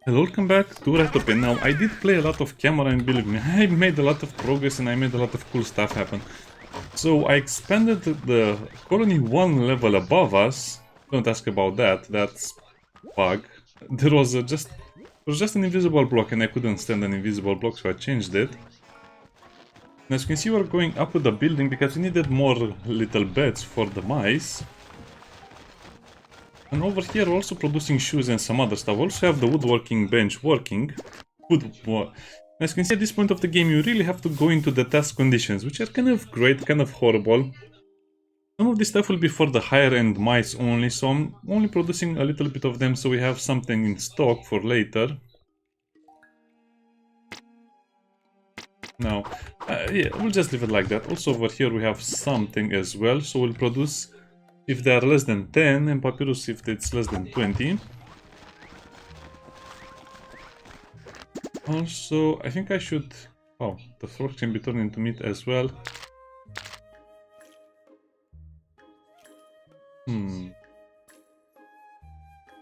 Hello, welcome back to Ratopia. Now, I did play a lot of camera and believe me, I made a lot of progress and I made a lot of cool stuff happen. So, I expanded the colony one level above us. Don't ask about that, that's bug. There was just an invisible block and I couldn't stand an invisible block, so I changed it. And as you can see, we're going up with the building because we needed more little beds for the mice. And over here we're also producing shoes and some other stuff. We also have the woodworking bench working. As you can see, at this point of the game you really have to go into the task conditions, which are kind of great, kind of horrible. Some of this stuff will be for the higher end mice only, so I'm only producing a little bit of them so we have something in stock for later. Now, yeah, we'll just leave it like that. Also over here we have something as well, so we'll produce if they are less than 10 and papyrus if it's less than 20. Also, I think I should... Oh, the throat can be turned into meat as well. I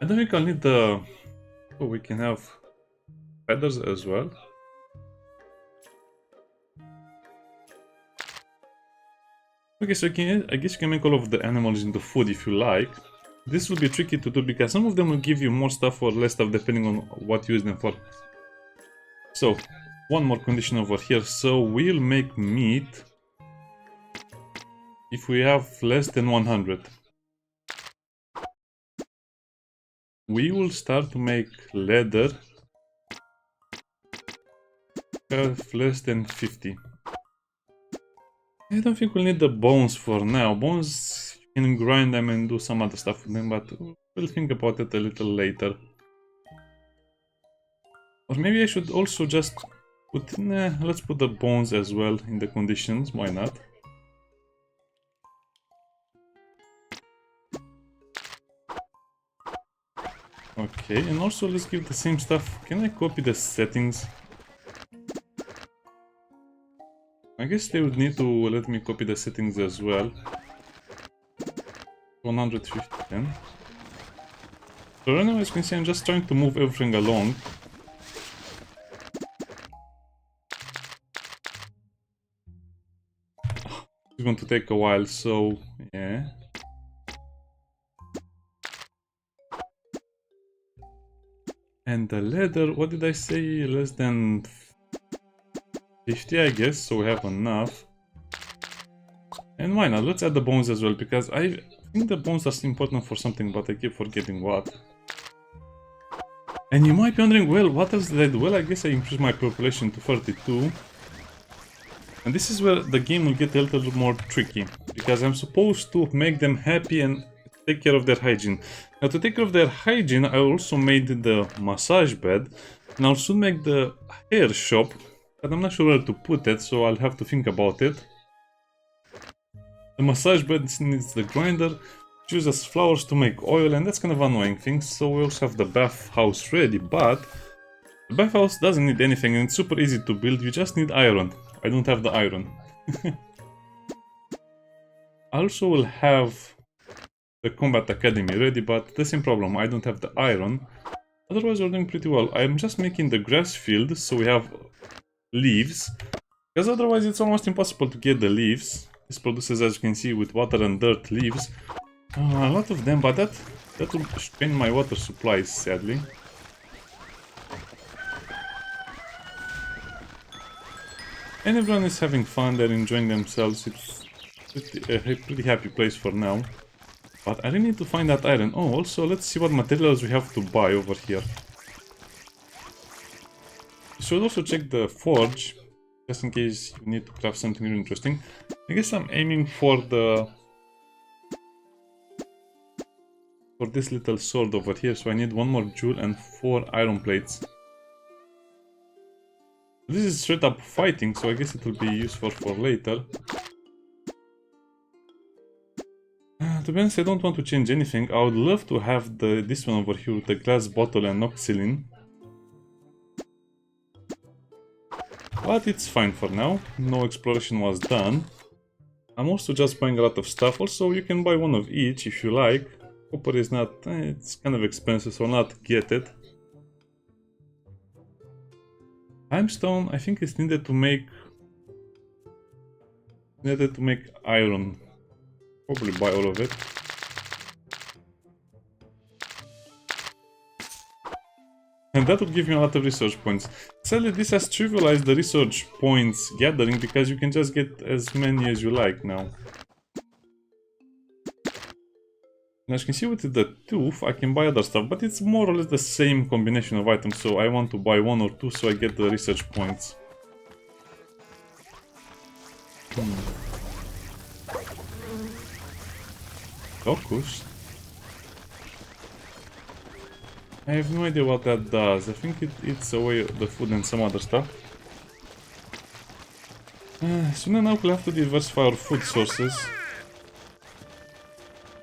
don't think I'll need the... Oh, we can have feathers as well. Okay, so I guess you can make all of the animals into food if you like. This will be tricky to do because some of them will give you more stuff or less stuff depending on what you use them for. So, one more condition over here. So, we'll make meat if we have less than 100. We will start to make leather if less than 50. I don't think we'll need the bones for now. Bones, you can grind them and do some other stuff with them, but we'll think about it a little later. Or maybe I should also just put... Nah, let's put the bones as well in the conditions, why not? Okay, and also let's give the same stuff. Can I copy the settings? I guess they would need to let me copy the settings as well. 150 then. So right now, as you can see, I'm just trying to move everything along. It's going to take a while, so yeah. And the leather, what did I say? Less than 50, I guess, so we have enough. And why not? Let's add the bones as well, because I think the bones are important for something, but I keep forgetting what. And you might be wondering, well, what else did I do? Well, I guess I increased my population to 32. And this is where the game will get a little more tricky, because I'm supposed to make them happy and take care of their hygiene. Now, to take care of their hygiene, I also made the massage bed, and I'll soon make the hair shop. But I'm not sure where to put it, so I'll have to think about it. The massage bed needs the grinder, which uses flowers to make oil, and that's kind of annoying thing. So we also have the bath house ready, but the bath house doesn't need anything and it's super easy to build, you just need iron. I don't have the iron. I also will have the combat academy ready, but the same problem, I don't have the iron. Otherwise we're doing pretty well. I'm just making the grass field, so we have leaves, because otherwise it's almost impossible to get the leaves. This produces, as you can see, with water and dirt leaves. A lot of them, but that will strain my water supplies, sadly. And everyone is having fun, they're enjoying themselves. It's a pretty happy place for now. But I really need to find that iron. Oh, also, let's see what materials we have to buy over here. Should also check the forge, just in case you need to craft something really interesting. I guess I'm aiming for this little sword over here, so I need one more jewel and 4 iron plates. This is straight up fighting, so I guess it will be useful for later. To be honest, I don't want to change anything. I would love to have this one over here with the glass bottle and oxylene. But it's fine for now, no exploration was done. I'm also just buying a lot of stuff, also you can buy one of each if you like. Copper is not, it's kind of expensive, so I'll not get it. Limestone, I think it's needed to make iron. Probably buy all of it. And that would give me a lot of research points. Sadly, this has trivialized the research points gathering because you can just get as many as you like now. And as you can see with the tooth, I can buy other stuff, but it's more or less the same combination of items, so I want to buy one or two so I get the research points. Locust? I have no idea what that does. I think it eats away the food and some other stuff. Soon enough we'll have to diversify our food sources.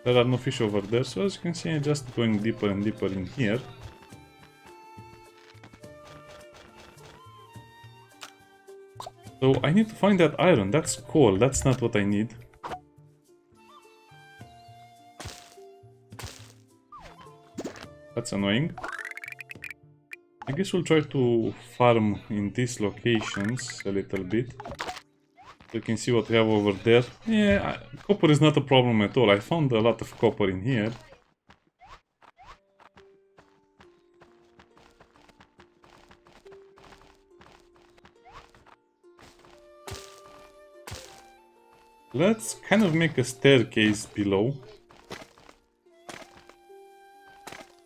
There are no fish over there, so as you can see I'm just going deeper and deeper in here. So I need to find that iron. That's coal, that's not what I need. That's annoying. I guess we'll try to farm in these locations a little bit. You can see what we have over there. Yeah, copper is not a problem at all. I found a lot of copper in here. Let's kind of make a staircase below.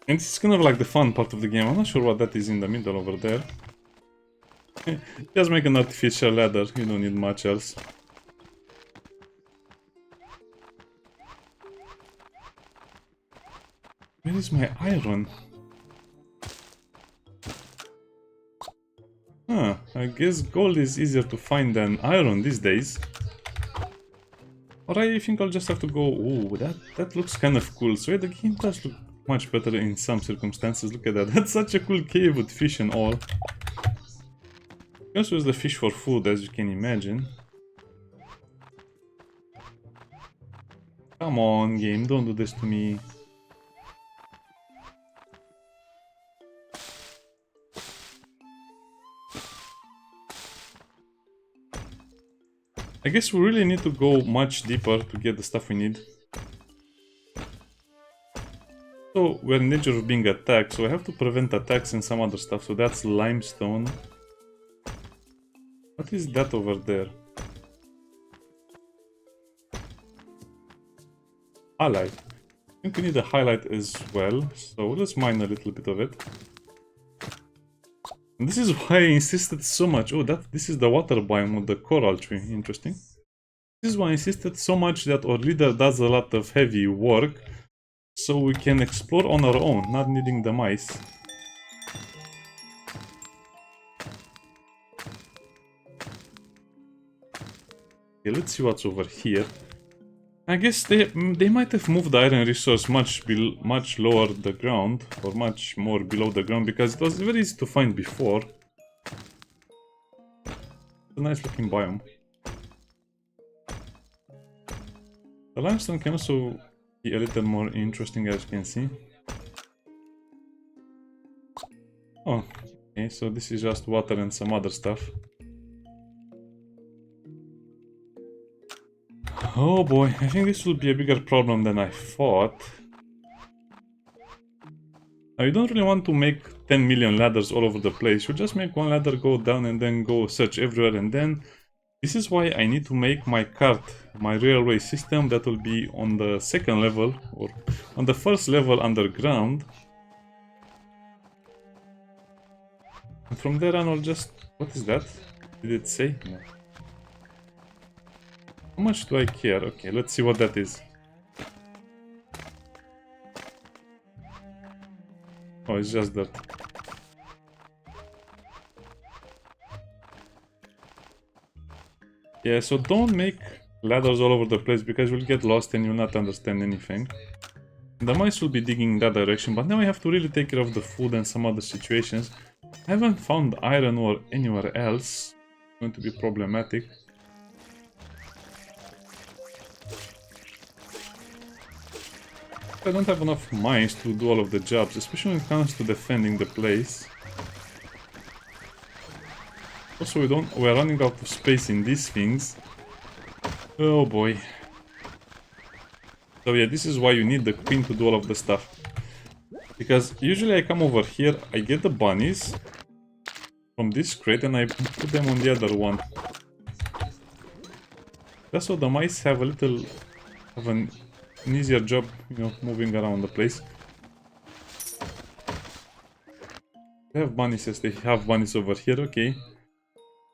And this is kind of like the fun part of the game. I'm not sure what that is in the middle over there. Just make an artificial ladder, you don't need much else. Where is my iron? Huh, I guess gold is easier to find than iron these days. Or I think I'll just have to go... Ooh, that looks kind of cool. So yeah, the game does look much better in some circumstances. Look at that. That's such a cool cave with fish and all. You also use the fish for food, as you can imagine. Come on, game, don't do this to me. I guess we really need to go much deeper to get the stuff we need. So we're in danger of being attacked, so I have to prevent attacks and some other stuff. So that's limestone. What is that over there? Highlight. I think we need a highlight as well, so let's mine a little bit of it. And this is why I insisted so much. Oh, this is the water biome of the coral tree. Interesting. This is why I insisted so much that our leader does a lot of heavy work, so we can explore on our own, not needing the mice. Okay, let's see what's over here. I guess they might have moved the iron resource much lower the ground, or much more below the ground, because it was very easy to find before. It's a nice looking biome. The limestone can also be a little more interesting, as you can see. Oh, okay, so this is just water and some other stuff. Oh boy, I think this will be a bigger problem than I thought. Now, you don't really want to make 10 million ladders all over the place. You just make one ladder, go down, and then go search everywhere. And then this is why I need to make my cart, my railway system, that will be on the second level, or on the first level underground. And from there on, I'll just... What is that? Did it say? No. How much do I care? Okay, let's see what that is. Oh, it's just that. Yeah, so don't make ladders all over the place, because you'll get lost and you'll not understand anything. The mice will be digging in that direction, but now I have to really take care of the food and some other situations. I haven't found iron ore anywhere else. It's going to be problematic. I don't have enough mines to do all of the jobs, especially when it comes to defending the place. Also, we're running out of space in these things. Oh boy. So yeah, this is why you need the queen to do all of the stuff. Because usually I come over here, I get the bunnies from this crate and I put them on the other one. Just so the mice have an easier job, you know, moving around the place. They have bunnies, yes, they have bunnies over here, okay.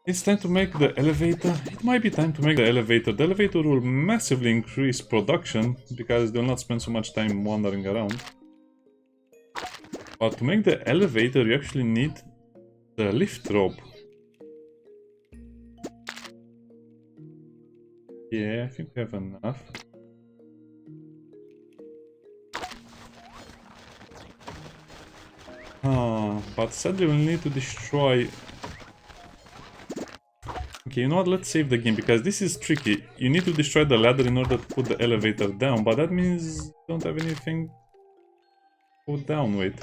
It's time to make the elevator. It might be time to make the elevator. The elevator will massively increase production because they'll not spend so much time wandering around. But to make the elevator, you actually need the lift rope. Yeah, I think we have enough. But sadly we'll need to destroy... Okay, you know what, let's save the game, because this is tricky. You need to destroy the ladder in order to put the elevator down, but that means you don't have anything to put down with.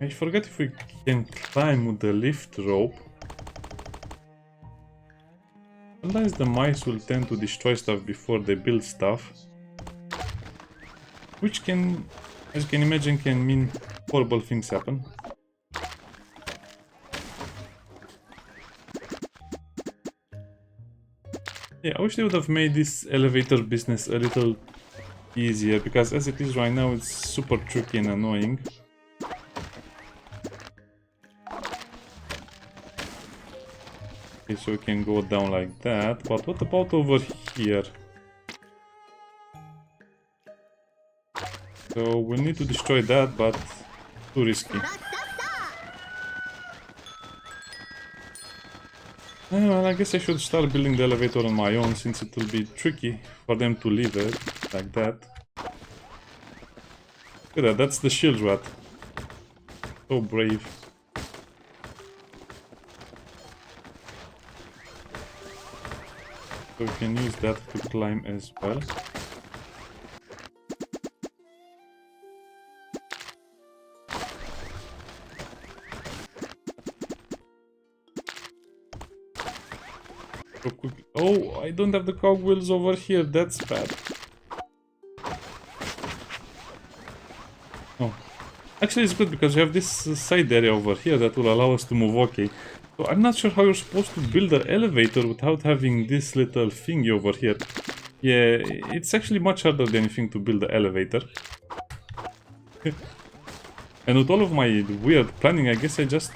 I forget if we can climb with the lift rope. Sometimes the mice will tend to destroy stuff before they build stuff. Which can, as you can imagine, can mean horrible things happen. Yeah, I wish they would have made this elevator business a little easier, because as it is right now, it's super tricky and annoying. Okay, so we can go down like that, but what about over here? So we'll need to destroy that, but too risky. Well, I guess I should start building the elevator on my own, since it will be tricky for them to leave it like that. Look at that, that's the shield rat. So brave. So we can use that to climb as well. So quickly. Oh, I don't have the cogwheels over here, that's bad. Oh. Actually, it's good because you have this side area over here that will allow us to move, okay. So I'm not sure how you're supposed to build an elevator without having this little thingy over here. Yeah, it's actually much harder than anything to build the elevator. And with all of my weird planning, I guess I just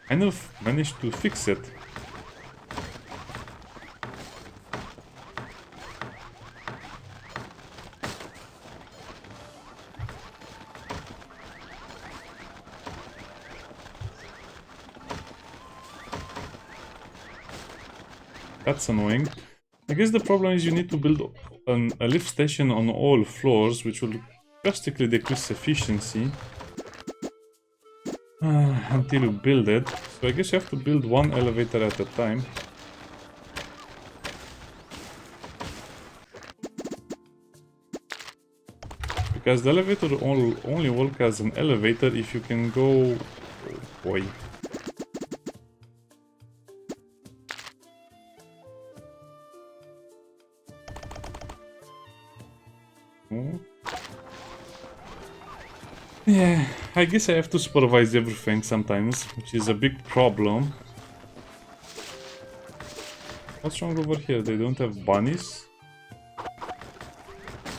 kind of managed to fix it. That's annoying. I guess the problem is you need to build a lift station on all floors, which will drastically decrease efficiency until you build it. So I guess you have to build one elevator at a time. Because the elevator will only work as an elevator if you can go... Oh boy. Yeah, I guess I have to supervise everything sometimes, which is a big problem. What's wrong over here? They don't have bunnies?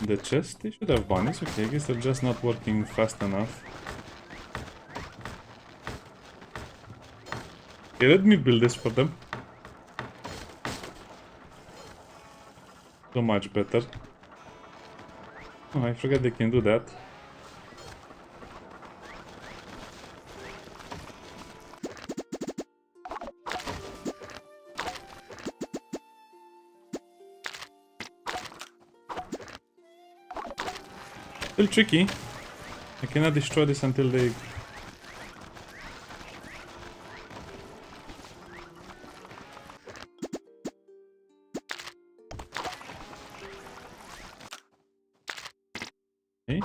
The chest? They should have bunnies. Okay, I guess they're just not working fast enough. Okay, let me build this for them. So much better. Oh, I forgot they can do that. Still tricky. I cannot destroy this until they... Okay.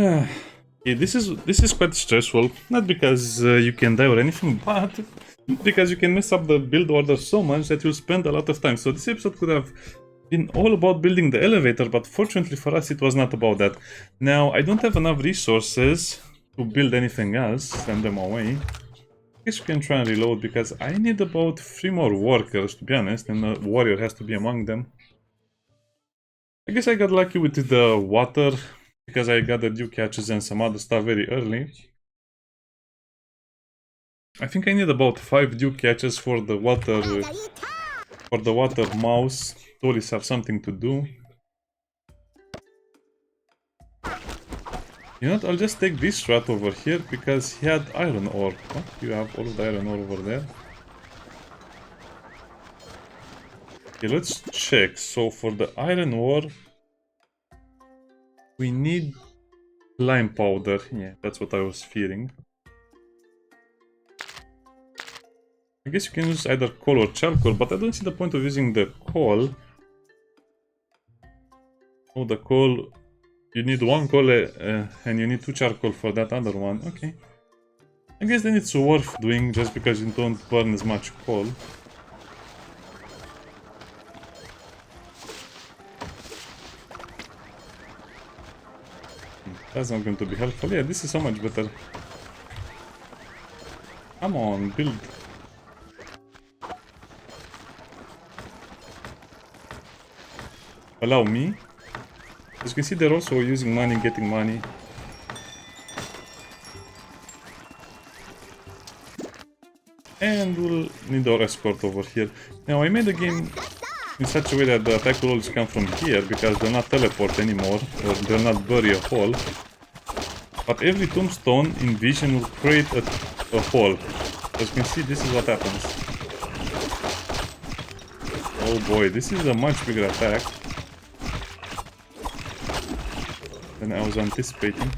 Okay, this is quite stressful, not because you can die or anything, but because you can mess up the build order so much that you'll spend a lot of time. So this episode could have been all about building the elevator, but fortunately for us it was not about that. Now, I don't have enough resources to build anything else, send them away. I guess you can try and reload, because I need about 3 more workers, to be honest, and a warrior has to be among them. I guess I got lucky with the water, because I got the dew catches and some other stuff very early. I think I need about 5 dew catches for the water mouse to always have something to do. You know what, I'll just take this rat over here because he had iron ore. Oh, you have all of the iron ore over there. Okay, let's check. So for the iron ore, we need lime powder. Yeah, that's what I was fearing. I guess you can use either coal or charcoal, but I don't see the point of using the coal. Oh, the coal... You need 1 coal and you need 2 charcoal for that other one. Okay. I guess then it's worth doing just because you don't burn as much coal. That's not going to be helpful. Yeah, this is so much better. Come on, build. Allow me. As you can see, they're also using money, getting money. And we'll need our escort over here. Now, I made the game in such a way that the attack will always come from here, because they'll not teleport anymore, or they'll not bury a hole. But every tombstone in vision will create a hole. As you can see, this is what happens. Oh boy, this is a much bigger attack than I was anticipating.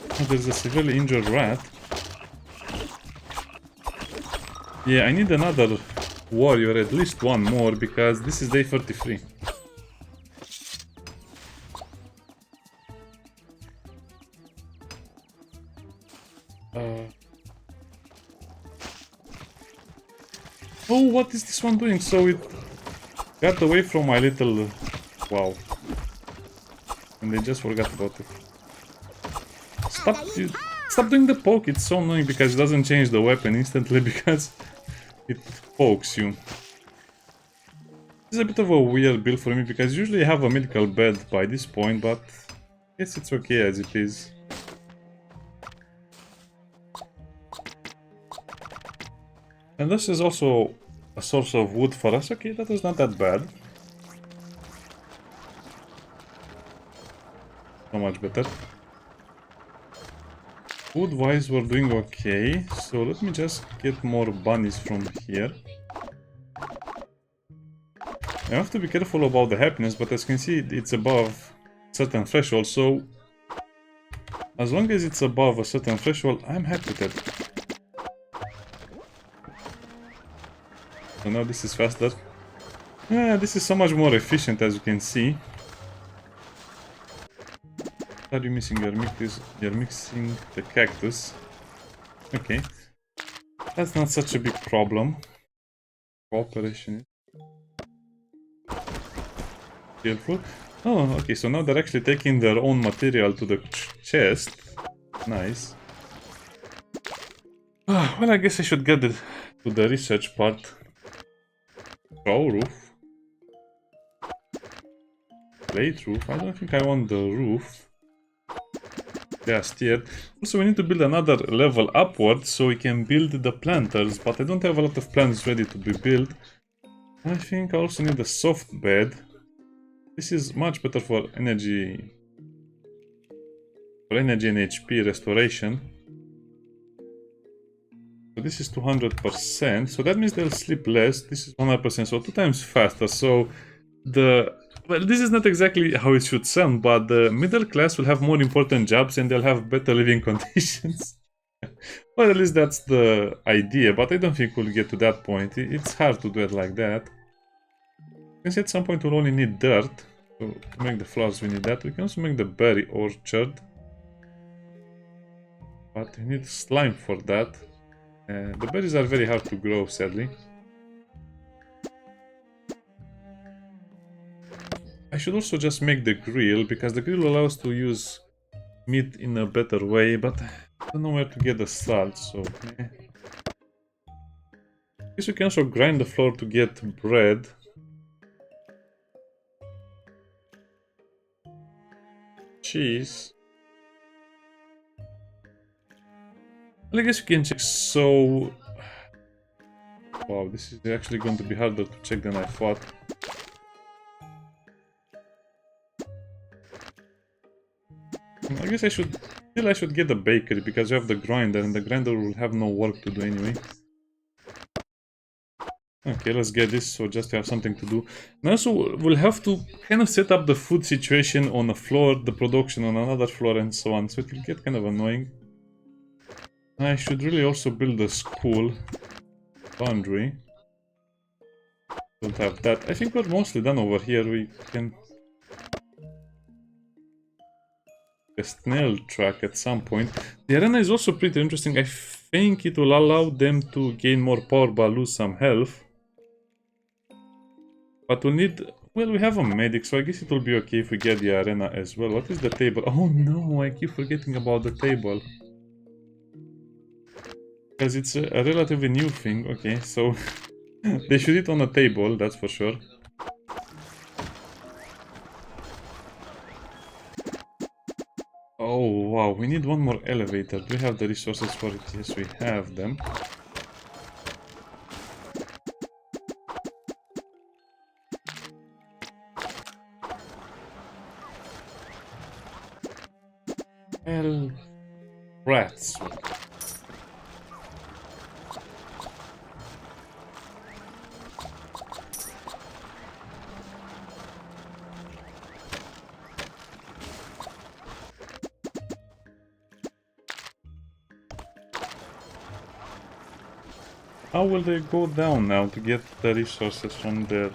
Oh, there's a severely injured rat. Yeah, I need another warrior, at least 1 more, because this is day 33. Oh, what is this one doing? So it got away from my little... Wow. And they just forgot about it. Stop doing the poke, it's so annoying because it doesn't change the weapon instantly because it pokes you. This is a bit of a weird build for me because usually I have a medical bed by this point, but I guess it's okay as it is. And this is also a source of wood for us. Okay, that was not that bad. So much better. Food-wise, we're doing okay. So let me just get more bunnies from here. I have to be careful about the happiness, but as you can see, it's above a certain threshold. So as long as it's above a certain threshold, I'm happy with it. So now this is faster. This is so much more efficient, as you can see. What are you missing? You're mixing the cactus. Okay. That's not such a big problem. Cooperation. Careful. Oh, okay, so now they're actually taking their own material to the chest. Nice. Well, I guess I should get to the research part. Crow roof. Plate roof. I don't think I want the roof. Yeah, steered. Also, we need to build another level upwards so we can build the planters, but I don't have a lot of plants ready to be built. I think I also need a soft bed. This is much better for energy and HP restoration. So this is 200%, so that means they'll sleep less. This is 100%, so 2 times faster. So well, this is not exactly how it should sound, but the middle class will have more important jobs and they'll have better living conditions. Well, at least that's the idea, but I don't think we'll get to that point. It's hard to do it like that. You can see at some point we'll only need dirt. So to make the flowers we need that. We can also make the berry orchard. But we need slime for that. The berries are very hard to grow, sadly. I should also just make the grill, because the grill allows to use meat in a better way, but I don't know where to get the salt, so... I guess we can also grind the flour to get bread. Cheese. Well, I guess you can check, so... Wow, this is actually going to be harder to check than I thought. I guess I should get a bakery, because you have the grinder, and the grinder will have no work to do anyway. Okay, let's get this, so just to have something to do. And also, we'll have to kind of set up the food situation on a floor, the production on another floor, and so on, so it will get kind of annoying. I should really also build a school. Laundry. Don't have that. I think we're mostly done over here. We can... a snail track at some point. The arena is also pretty interesting. I think it will allow them to gain more power but lose some health. But we'll need... well, we have a medic, so I guess it will be okay if we get the arena as well. What is the table? Oh no, I keep forgetting about the table. Because it's a relatively new thing. Okay, so... they should eat on a table, that's for sure. Oh wow, we need one more elevator. Do we have the resources for it? Yes, we have them. Well, rats. How will they go down now to get the resources from there?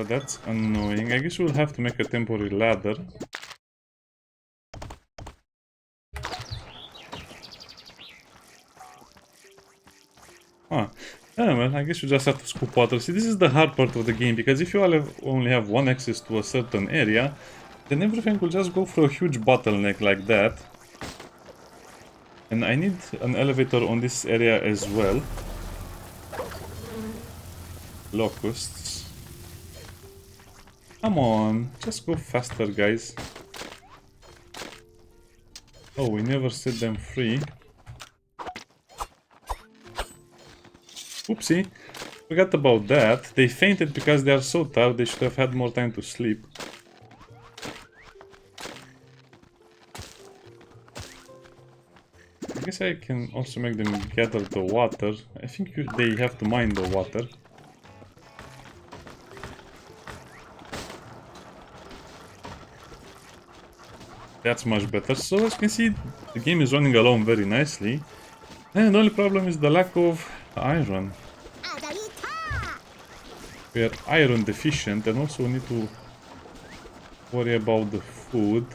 That's annoying. I guess we'll have to make a temporary ladder. Huh. Yeah, well, I guess you just have to scoop water. See, this is the hard part of the game, because if you only have one access to a certain area, then everything will just go through a huge bottleneck like that. And I need an elevator on this area as well. Locusts. Come on, just go faster, guys. Oh, we never set them free. Oopsie. Forgot about that. They fainted because they are so tired, they should have had more time to sleep. I guess I can also make them gather the water. I think they have to mine the water. That's much better. So as you can see, the game is running along very nicely. And the only problem is the lack of iron. We are iron deficient, and also we need to worry about the food.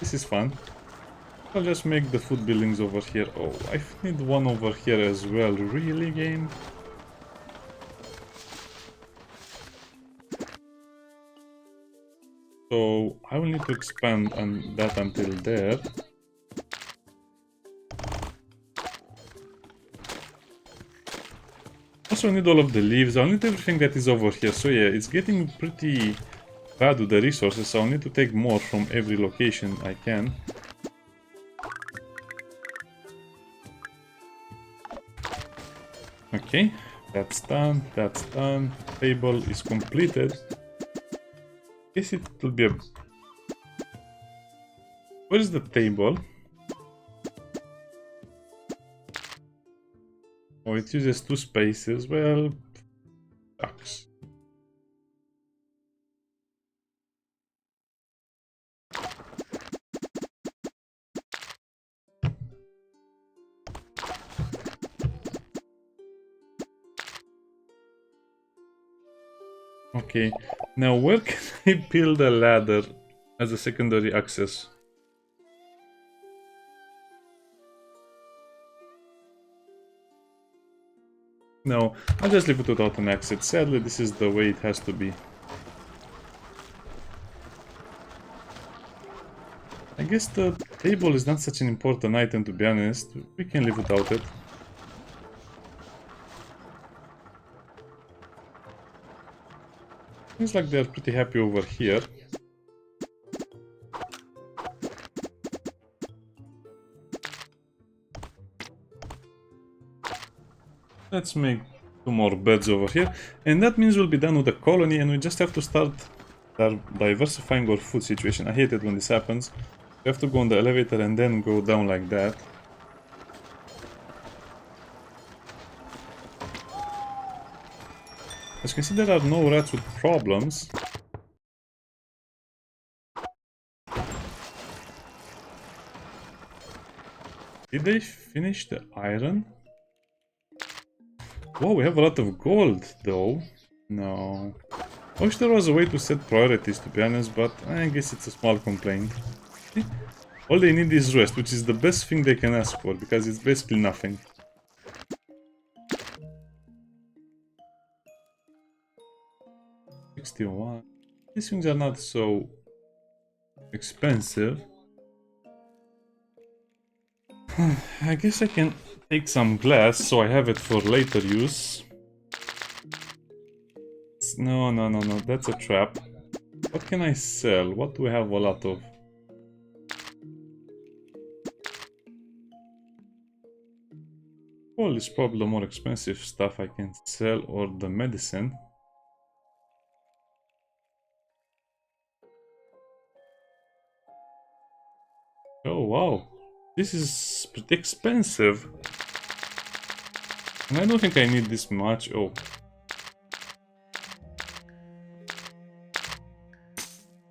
This is fun. I'll just make the food buildings over here. Oh, I need one over here as well. Really, game? So I will need to expand on that until there. Also, I need all of the leaves. I'll need everything that is over here. So yeah, it's getting pretty bad with the resources. So I'll need to take more from every location I can. Okay, that's done. That's done. Table is completed. Guess it will be a... Where is the table? Oh, it uses 2 spaces. Well, sucks. Okay, now where can I build a ladder as a secondary access? No, I'll just leave it without an exit. Sadly, this is the way it has to be. I guess the table is not such an important item, to be honest. We can live without it. Seems like they're pretty happy over here. Let's make 2 more beds over here. And that means we'll be done with the colony and we just have to start diversifying our food situation. I hate it when this happens. We have to go on the elevator and then go down like that. As you can see, there are no rats with problems. Did they finish the iron? Whoa, we have a lot of gold, though. No. I wish there was a way to set priorities, to be honest, but I guess it's a small complaint. All they need is rest, which is the best thing they can ask for, because it's basically nothing. $61. These things are not so expensive. I guess I can take some glass so I have it for later use. No, that's a trap. What can I sell? What do we have a lot of? Well, it's probably the more expensive stuff I can sell, or the medicine. Oh wow, this is pretty expensive. And I don't think I need this much. Oh.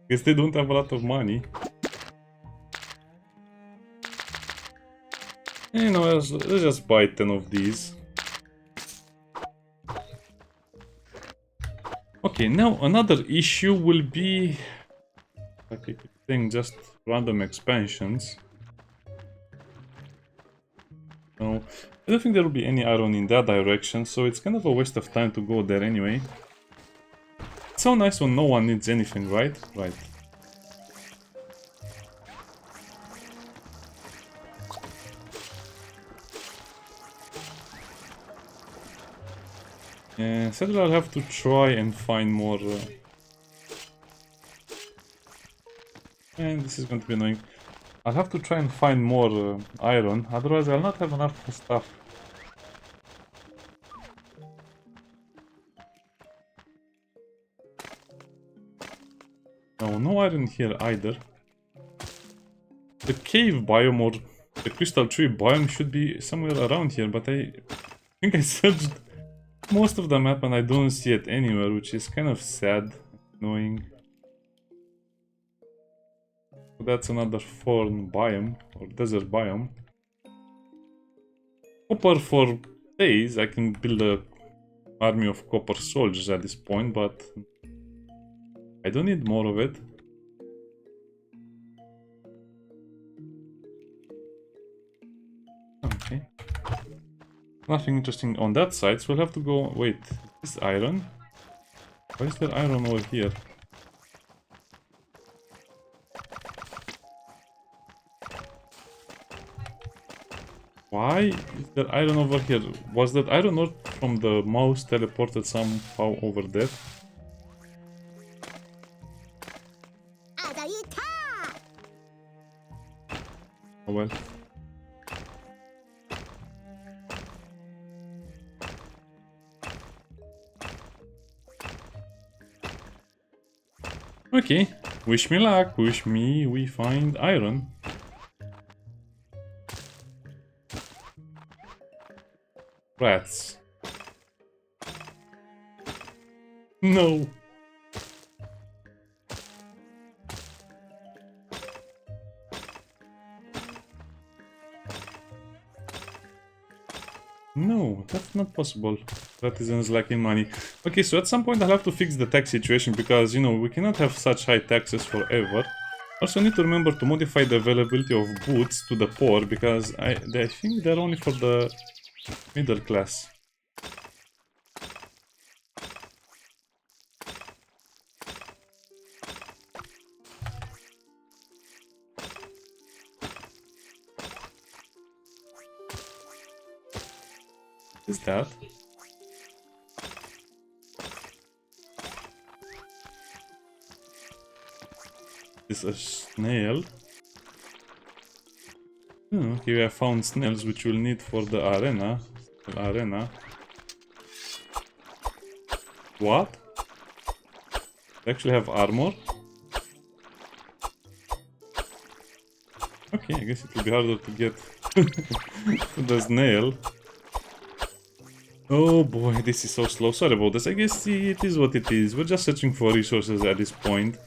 Guess they don't have a lot of money. You know, let's just buy 10 of these. Okay, now another issue will be... like I keep saying, just random expansions. No, I don't think there will be any iron in that direction, so it's kind of a waste of time to go there anyway. It's so nice when no one needs anything, right? Right. Yeah, sadly I'll have to try and find more... and this is going to be annoying. I'll have to try and find more iron, otherwise I'll not have enough stuff. No, no iron here either. The cave biome or the crystal tree biome should be somewhere around here, but I think I searched most of the map and I don't see it anywhere, which is kind of sad, annoying. That's another thorn biome, or desert biome. Copper for days, I can build a army of copper soldiers at this point, but I don't need more of it. Okay. Nothing interesting on that side, so we'll have to go... wait, is this iron? Why is there iron over here? Why is there iron over here? Was that iron not from the mouse teleported somehow over there? Oh well. Okay, wish me luck, wish me we find iron. Rats. No. No, that's not possible. Artisans lacking money. Okay, so at some point I'll have to fix the tax situation because, you know, we cannot have such high taxes forever. Also need to remember to modify the availability of boots to the poor because I think they're only for the middle class. Is that? Is a snail? Okay, we have found snails which we'll need for the arena. What? They actually have armor? Okay, I guess it will be harder to get the snail. Oh boy, this is so slow. Sorry about this. I guess it is what it is. We're just searching for resources at this point.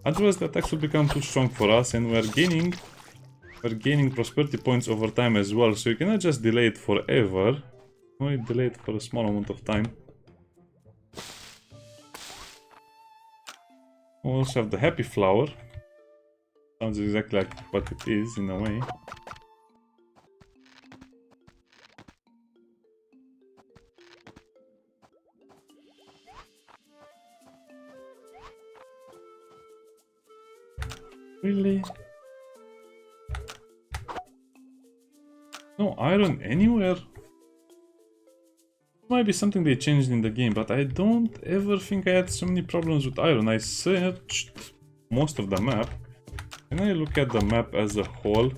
Otherwise the attacks will become too strong for us and we're gaining prosperity points over time as well. So you cannot just delay it forever. Only delay it for a small amount of time. We also have the happy flower. Sounds exactly like what it is in a way. Really? No iron anywhere? Might be something they changed in the game, but I don't ever think I had so many problems with iron. I searched most of the map. Can I look at the map as a whole?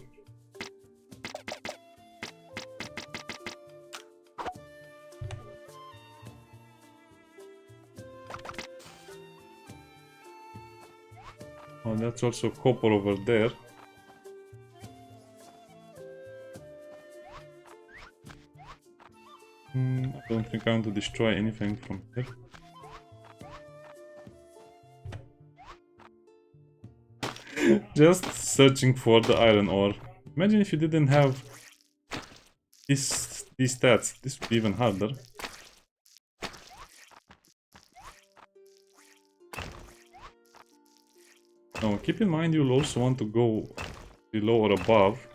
Oh, that's also copper over there. I don't think I want to destroy anything from here. Just searching for the iron ore. Imagine if you didn't have these stats. This would be even harder. Now, keep in mind you'll also want to go below or above.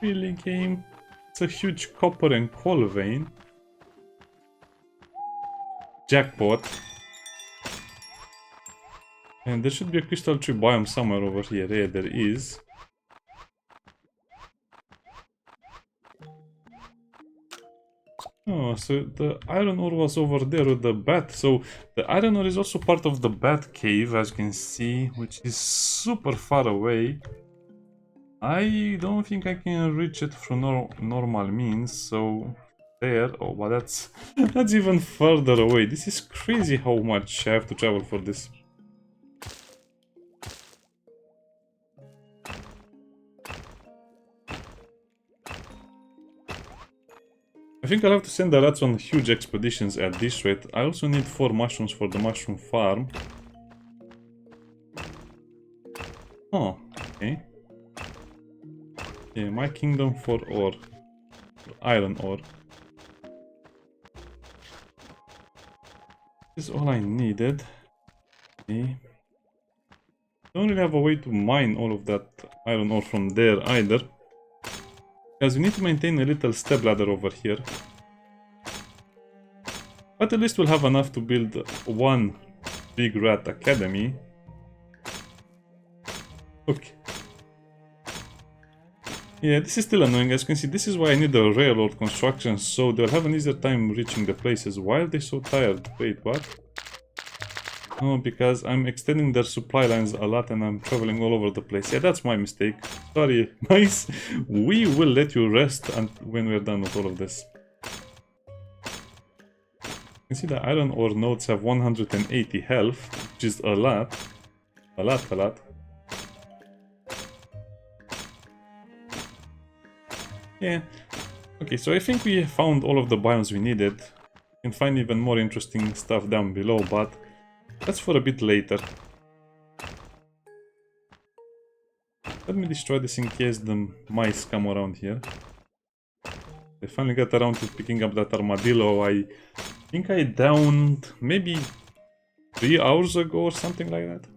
Really, game? It's a huge copper and coal vein. Jackpot. And there should be a crystal tree biome somewhere over here. Yeah, there is. Oh, so the iron ore was over there with the bat. So the iron ore is also part of the bat cave, as you can see, which is super far away. I don't think I can reach it through normal means, so there. Oh, but that's even further away. This is crazy how much I have to travel for this. I think I'll have to send the rats on huge expeditions at this rate. I also need 4 mushrooms for the mushroom farm. Oh, okay. Yeah, my kingdom for ore. For iron ore. This is all I needed. Okay. Don't really have a way to mine all of that iron ore from there either. Because we need to maintain a little step ladder over here. But at least we'll have enough to build one big rat academy. Okay. Yeah, this is still annoying. As you can see, this is why I need the railroad construction, so they'll have an easier time reaching the places. Why are they so tired? Wait, what? Oh, because I'm extending their supply lines a lot and I'm traveling all over the place. Yeah, that's my mistake. Sorry, nice. We will let you rest when we're done with all of this. You can see the iron ore nodes have 180 health, which is a lot. A lot. Yeah. Okay, so I think we found all of the biomes we needed. You can find even more interesting stuff down below, but that's for a bit later. me destroy this in case the mice come around here. I finally got around to picking up that armadillo. I think I downed maybe 3 hours ago or something like that.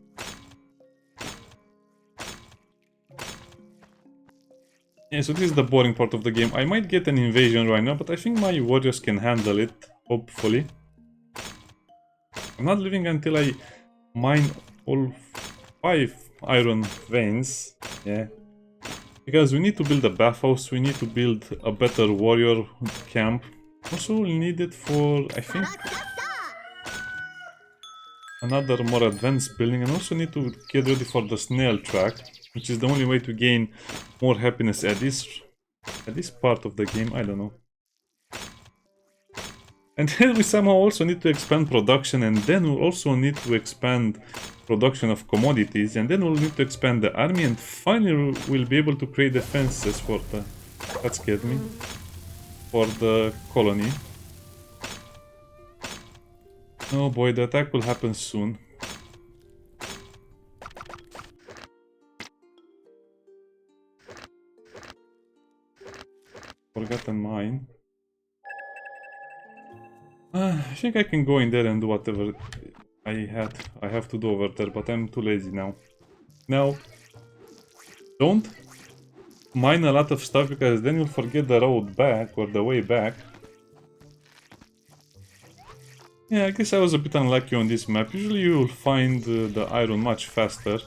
Yeah, so this is the boring part of the game. I might get an invasion right now, but I think my warriors can handle it, hopefully. I'm not leaving until I mine all 5 iron veins, yeah. Because we need to build a bathhouse, we need to build a better warrior camp. Also, we'll need it for, I think, another more advanced building, and also need to get ready for the snail track, which is the only way to gain more happiness at this part of the game. I don't know. And then we somehow also need to expand production, and then we'll also need to expand production of commodities, and then we'll need to expand the army, and finally we'll be able to create defenses for the... That scared me. For the colony. Oh boy, the attack will happen soon. Forgotten mine. I think I can go in there and do whatever I have to do over there, but I'm too lazy now. Now, don't mine a lot of stuff, because then you'll forget the road back or the way back. Yeah, I guess I was a bit unlucky on this map. Usually you'll find the iron much faster.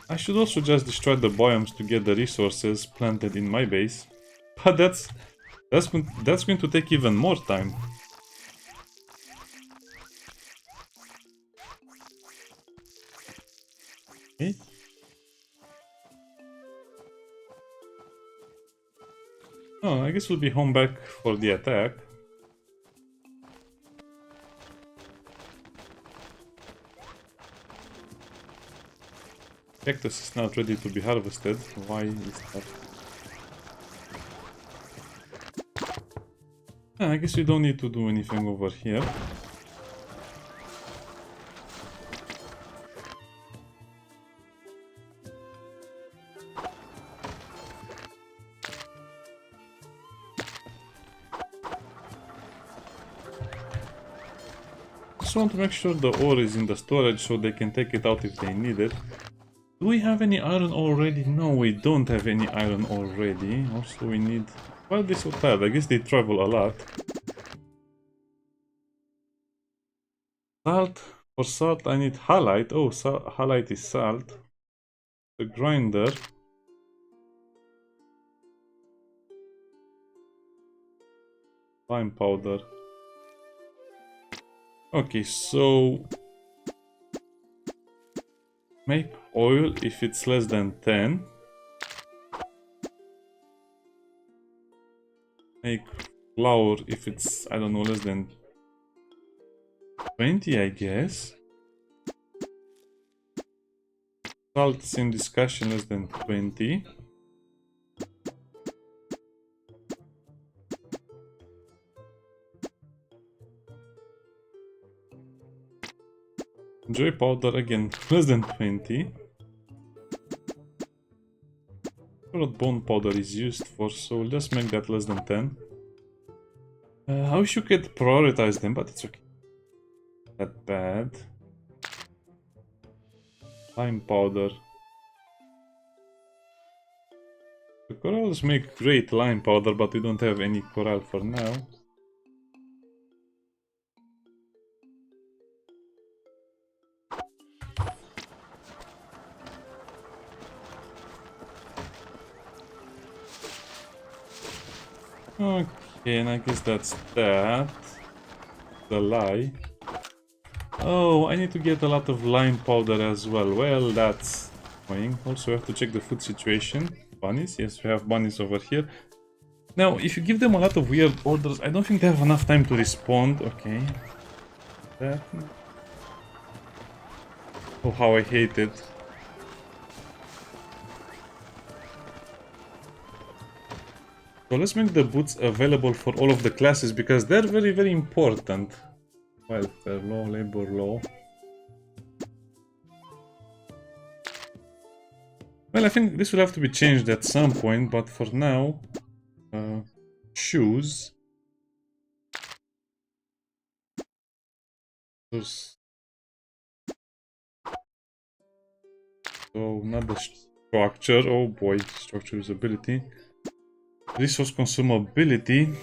I should also just destroy the biomes to get the resources planted in my base. But that's going to take even more time. Okay. Oh, I guess we'll be home back for the attack. Cactus is not ready to be harvested. Why is that? I guess we don't need to do anything over here. Just want to make sure the ore is in the storage so they can take it out if they need it. Do we have any iron already? No, we don't have any iron already. Also, we need... Why are they so tired? I guess they travel a lot. Salt. For salt, I need halite. Oh, halite is salt. The grinder. Lime powder. Okay, so... Make oil if it's less than 10. Make flour if it's, I don't know, less than 20, I guess. Salt, same discussion, less than 20. Joy powder, again, less than 20. What bone powder is used for, so let's make that less than 10. I wish you could prioritize them, but it's okay. Not bad. Lime powder. The corals make great lime powder, but we don't have any coral for now. Okay, and I guess that's that. The lie. Oh, I need to get a lot of lime powder as well. Well, that's annoying. Also, we have to check the food situation. Bunnies, yes, we have bunnies over here. Now, if you give them a lot of weird orders, I don't think they have enough time to respond. Okay. That. Oh, how I hate it. So let's make the boots available for all of the classes, because they're very, very important. Welfare law, labor law. Well, I think this will have to be changed at some point, but for now, shoes. So not the structure. Oh boy, structure usability. Resource consumability.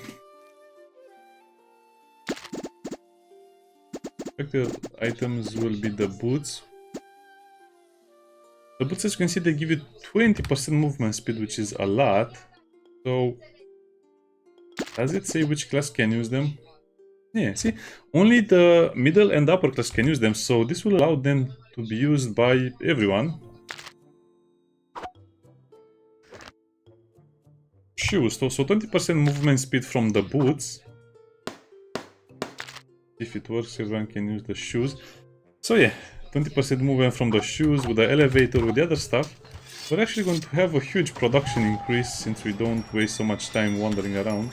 Affected items will be the boots. The boots, as you can see, they give you 20% movement speed, which is a lot. So, does it say which class can use them? Yeah, see, only the middle and upper class can use them, so this will allow them to be used by everyone. Shoes, so 20% movement speed from the boots. If it works, everyone can use the shoes. So yeah, 20% movement from the shoes with the elevator, with the other stuff. We're actually going to have a huge production increase since we don't waste so much time wandering around.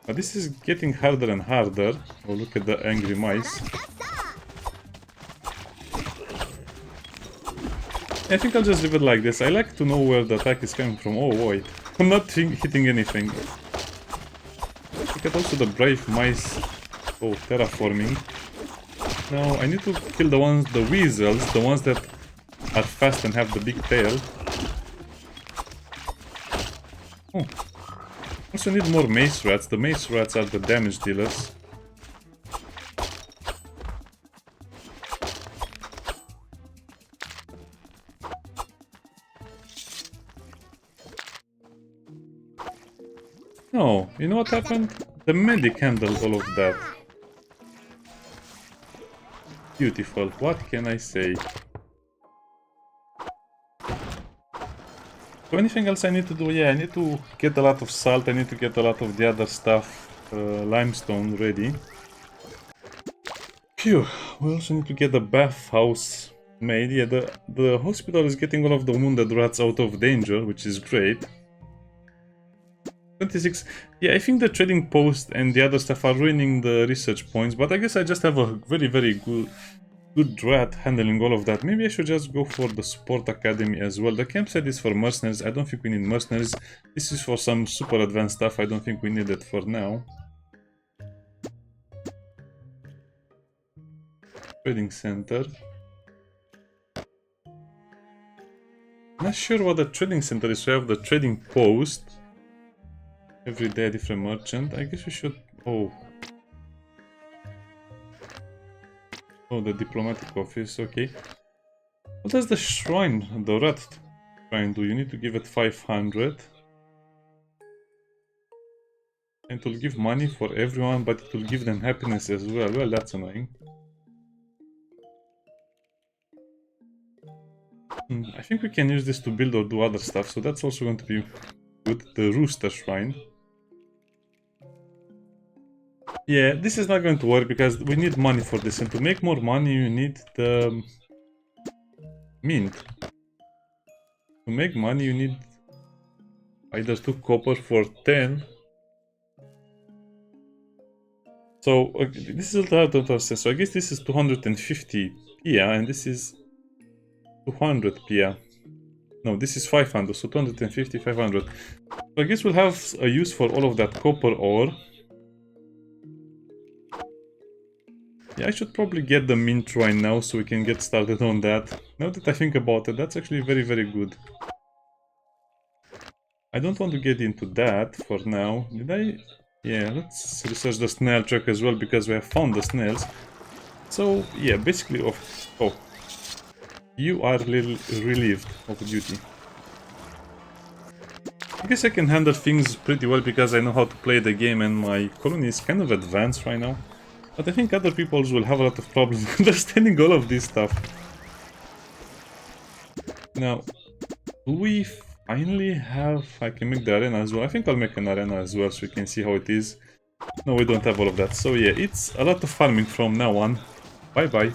But this is getting harder and harder. Oh, look at the angry mice. I think I'll just leave it like this. I like to know where the attack is coming from. Oh wait, I'm not hitting anything. Look at also the brave mice. Oh, terraforming. Now I need to kill the weasels, the ones that are fast and have the big tail. Oh. Also need more mace rats. The mace rats are the damage dealers. No, you know what happened? The medic handled all of that. Beautiful. What can I say? So anything else I need to do? Yeah, I need to get a lot of salt. I need to get a lot of the other stuff, limestone ready. Phew. We also need to get the bathhouse made. Yeah, the hospital is getting all of the wounded rats out of danger, which is great. 26. Yeah, I think the trading post and the other stuff are ruining the research points, but I guess I just have a very good rat handling all of that. Maybe I should just go for the support academy as well. The campsite is for mercenaries. I don't think we need mercenaries. This is for some super advanced stuff. I don't think we need it for now. Trading center. Not sure what the trading center is. We have the trading post. Every day a different merchant. I guess we should... Oh, the diplomatic office, okay. What does the shrine, the rat shrine do? You need to give it 500. And it will give money for everyone, but it will give them happiness as well. Well, that's annoying. I think we can use this to build or do other stuff, so that's also going to be good. The rooster shrine. Yeah, this is not going to work because we need money for this, and to make more money you need the mint. To make money you need either 2 copper for 10. So this is a total sense. So I guess this is 250 pia and this is 200 pia. No, this is 500, so 250, 500. So I guess we'll have a use for all of that copper ore. Yeah, I should probably get the mint right now so we can get started on that. Now that I think about it, that's actually very good. I don't want to get into that for now. Did I? Yeah, let's research the snail track as well because we have found the snails. So, yeah, basically oh, you are relieved of duty. I guess I can handle things pretty well because I know how to play the game and my colony is kind of advanced right now. But I think other people will have a lot of problems understanding all of this stuff. Now, do we finally have... I can make the arena as well. I think I'll make an arena as well so we can see how it is. No, we don't have all of that. So yeah, it's a lot of farming from now on. Bye bye.